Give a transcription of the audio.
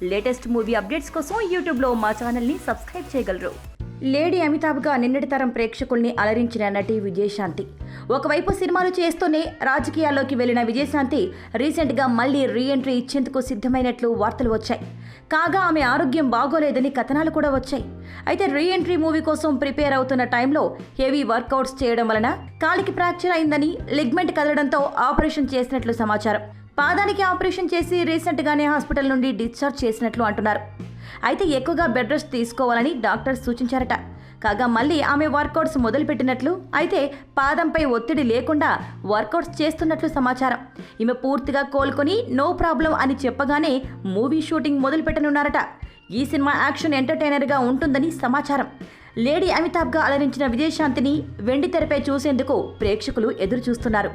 Latest movie updates కోసం యూట్యూబ్లో మా ఛానల్ని సబ్స్క్రైబ్ చేయగలరు. లేడీ అమితాబ్గా నిన్నటి తరం ప్రేక్షకుల్ని అలరించిన నటి విజయశాంతి. ఒకవైపు సినిమాలు చేస్తూనే రాజకీయాల్లోకి వెళ్లిన విజయశాంతి రీసెంట్గా మళ్లీ రీఎంట్రీ ఇచ్చేందుకు సిద్ధమైనట్లు వార్తలు వచ్చాయి. కాగా ఆమె ఆరోగ్యం బాగోలేదని కథనాలు కూడా వచ్చాయి. అయితే రీఎంట్రీ మూవీ కోసం ప్రిపేర్ అవుతున్న టైంలో హెవీ వర్కౌట్స్ చేయడం వలన కాలికి ఫ్రాక్చర్ అయిందని, లిగ్మెంట్ కదలడంతో ఆపరేషన్ చేసినట్లు సమాచారం. పాదానికి ఆపరేషన్ చేసి రీసెంట్గానే హాస్పిటల్ నుండి డిశ్చార్జ్ చేసినట్లు అంటున్నారు. అయితే ఎక్కువగా బెడ్ రెస్ట్ తీసుకోవాలని డాక్టర్స్ సూచించారట. కాగా మళ్ళీ ఆమె వర్కౌట్స్ మొదలుపెట్టినట్లు, అయితే పాదంపై ఒత్తిడి లేకుండా వర్కౌట్స్ చేస్తున్నట్లు సమాచారం. ఈమె పూర్తిగా కోలుకొని నో ప్రాబ్లం అని చెప్పగానే మూవీ షూటింగ్ మొదలుపెట్టనున్నారట. ఈ సినిమా యాక్షన్ ఎంటర్టైనర్గా ఉంటుందని సమాచారం. లేడీ అమితాబ్గా అలరించిన విజయశాంతిని వెండి తెరపై చూసేందుకు ప్రేక్షకులు ఎదురు చూస్తున్నారు.